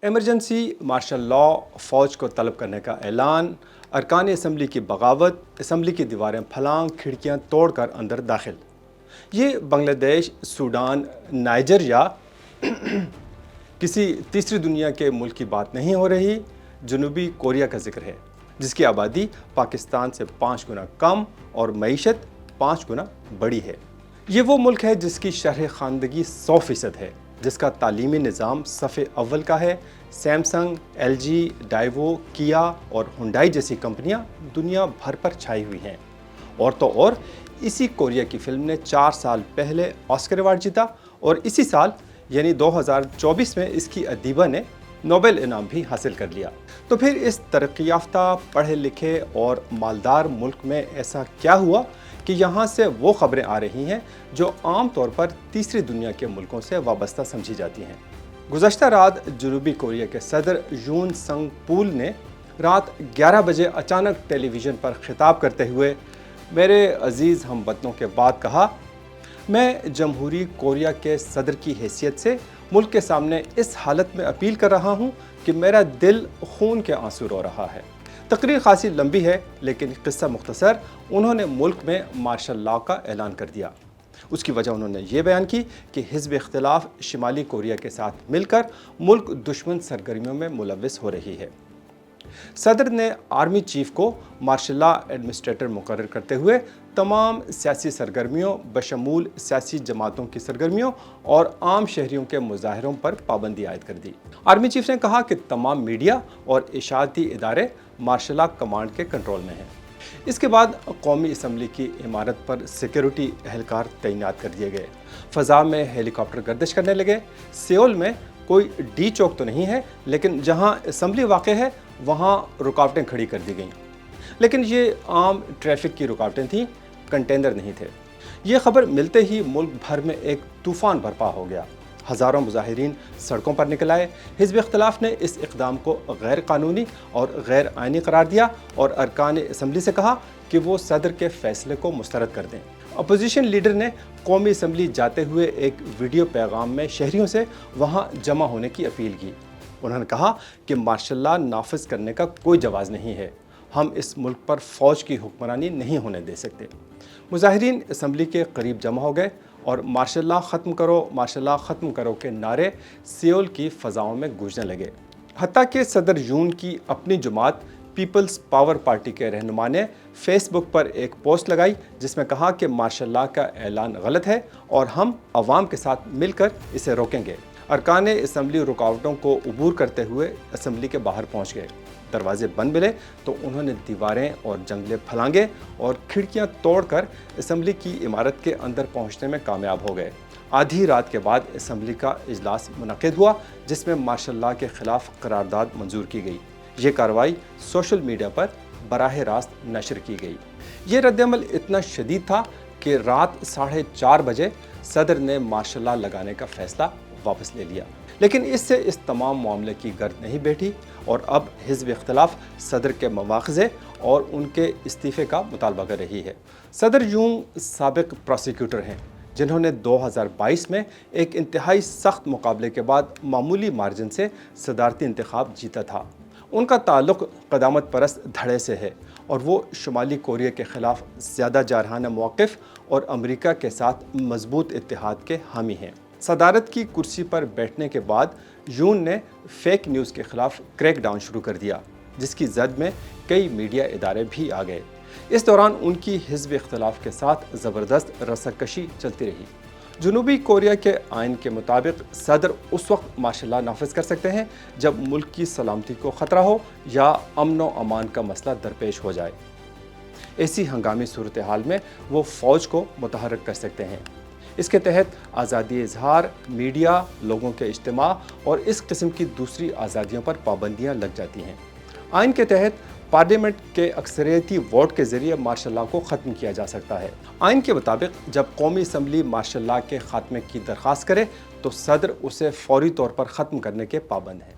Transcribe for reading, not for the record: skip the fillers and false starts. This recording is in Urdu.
ایمرجنسی مارشل لا، فوج کو طلب کرنے کا اعلان، ارکان اسمبلی کی بغاوت، اسمبلی کی دیواریں پھلانگ، کھڑکیاں توڑ کر اندر داخل۔ یہ بنگلہ دیش، سوڈان، نائجر یا کسی تیسری دنیا کے ملک کی بات نہیں ہو رہی، جنوبی کوریا کا ذکر ہے، جس کی آبادی پاکستان سے 5 گنا کم اور معیشت 5 گنا بڑی ہے۔ یہ وہ ملک ہے جس کی شرح خواندگی 100% ہے، جس کا تعلیمی نظام صف اول کا ہے۔ سیمسنگ، ایل جی، ڈائیوو، کیا اور ہنڈائی جیسی کمپنیاں دنیا بھر پر چھائی ہوئی ہیں۔ اور تو اور اسی کوریا کی فلم نے 4 سال پہلے آسکر ایوارڈ جیتا اور اسی سال یعنی 2024 میں اس کی ادیبہ نے نوبل انعام بھی حاصل کر لیا۔ تو پھر اس ترقی یافتہ، پڑھے لکھے اور مالدار ملک میں ایسا کیا ہوا کہ یہاں سے وہ خبریں آ رہی ہیں جو عام طور پر تیسری دنیا کے ملکوں سے وابستہ سمجھی جاتی ہیں؟ گزشتہ رات جنوبی کوریا کے صدر یون سنگ پول نے رات 11 بجے اچانک ٹیلی ویژن پر خطاب کرتے ہوئے میرے عزیز ہم وطنوں کے بعد کہا، میں جمہوری کوریا کے صدر کی حیثیت سے ملک کے سامنے اس حالت میں اپیل کر رہا ہوں کہ میرا دل خون کے آنسو رو رہا ہے۔ تقریر خاصی لمبی ہے لیکن قصہ مختصر، انہوں نے ملک میں مارشل لا کا اعلان کر دیا۔ اس کی وجہ انہوں نے یہ بیان کی کہ حزب اختلاف شمالی کوریا کے ساتھ مل کر ملک دشمن سرگرمیوں میں ملوث ہو رہی ہے۔ صدر نے آرمی چیف کو مارشل لا ایڈمنسٹریٹر مقرر کرتے ہوئے تمام سیاسی سرگرمیوں بشمول سیاسی جماعتوں کی سرگرمیوں اور عام شہریوں کے مظاہروں پر پابندی عائد کر دی۔ آرمی چیف نے کہا کہ تمام میڈیا اور اشاعتی ادارے مارشل لا کمانڈ کے کنٹرول میں ہیں۔ اس کے بعد قومی اسمبلی کی عمارت پر سیکیورٹی اہلکار تعینات کر دیے گئے۔ فضا میں ہیلی کاپٹر گردش کرنے لگے۔ سیول میں کوئی ڈی چوک تو نہیں ہے لیکن جہاں اسمبلی واقع ہے وہاں رکاوٹیں کھڑی کر دی گئیں، لیکن یہ عام ٹریفک کی رکاوٹیں تھیں، کنٹینر نہیں تھے۔ یہ خبر ملتے ہی ملک بھر میں ایک طوفان برپا ہو گیا۔ ہزاروں مظاہرین سڑکوں پر نکل آئے۔ حزب اختلاف نے اس اقدام کو غیر قانونی اور غیر آئینی قرار دیا اور ارکان اسمبلی سے کہا کہ وہ صدر کے فیصلے کو مسترد کر دیں۔ اپوزیشن لیڈر نے قومی اسمبلی جاتے ہوئے ایک ویڈیو پیغام میں شہریوں سے وہاں جمع ہونے کی اپیل کی۔ انہوں نے کہا کہ مارشل لا نافذ کرنے کا کوئی جواز نہیں ہے، ہم اس ملک پر فوج کی حکمرانی نہیں ہونے دے سکتے۔ مظاہرین اسمبلی کے قریب جمع ہو گئے اور مارشل لا ختم کرو، مارشل لا ختم کرو کے نعرے سیول کی فضاؤں میں گونجنے لگے۔ حتیٰ کہ صدر یون کی اپنی جماعت پیپلز پاور پارٹی کے رہنما نے فیس بک پر ایک پوسٹ لگائی جس میں کہا کہ مارشل لا کا اعلان غلط ہے اور ہم عوام کے ساتھ مل کر اسے روکیں گے۔ ارکان اسمبلی رکاوٹوں کو عبور کرتے ہوئے اسمبلی کے باہر پہنچ گئے۔ دروازے بند ملے تو انہوں نے دیواریں اور جنگلے پھلانگے اور کھڑکیاں توڑ کر اسمبلی کی عمارت کے اندر پہنچنے میں کامیاب ہو گئے۔ آدھی رات کے بعد اسمبلی کا اجلاس منعقد ہوا جس میں مارشل لا کے خلاف قرارداد منظور کی گئی۔ یہ کارروائی سوشل میڈیا پر براہ راست نشر کی گئی۔ یہ ردعمل اتنا شدید تھا کہ رات 4:30 بجے صدر نے مارشل لا لگانے کا فیصلہ واپس لے لیا، لیکن اس سے اس تمام معاملے کی گرد نہیں بیٹھی اور اب حزب اختلاف صدر کے مواخذے اور ان کے استعفے کا مطالبہ کر رہی ہے۔ صدر یون سابق پروسیکیوٹر ہیں جنہوں نے 2022 میں ایک انتہائی سخت مقابلے کے بعد معمولی مارجن سے صدارتی انتخاب جیتا تھا۔ ان کا تعلق قدامت پرست دھڑے سے ہے اور وہ شمالی کوریا کے خلاف زیادہ جارحانہ موقف اور امریکہ کے ساتھ مضبوط اتحاد کے حامی ہیں۔ صدارت کی کرسی پر بیٹھنے کے بعد یون نے فیک نیوز کے خلاف کریک ڈاؤن شروع کر دیا جس کی زد میں کئی میڈیا ادارے بھی آ گئے۔ اس دوران ان کی حزب اختلاف کے ساتھ زبردست رساکشی چلتی رہی۔ جنوبی کوریا کے آئین کے مطابق صدر اس وقت مارشل لا نافذ کر سکتے ہیں جب ملک کی سلامتی کو خطرہ ہو یا امن و امان کا مسئلہ درپیش ہو جائے۔ ایسی ہنگامی صورتحال میں وہ فوج کو متحرک کر سکتے ہیں۔ اس کے تحت آزادی اظہار، میڈیا، لوگوں کے اجتماع اور اس قسم کی دوسری آزادیوں پر پابندیاں لگ جاتی ہیں۔ آئین کے تحت پارلیمنٹ کے اکثریتی ووٹ کے ذریعے مارشل لا کو ختم کیا جا سکتا ہے۔ آئین کے مطابق جب قومی اسمبلی مارشل لا کے خاتمے کی درخواست کرے تو صدر اسے فوری طور پر ختم کرنے کے پابند ہیں۔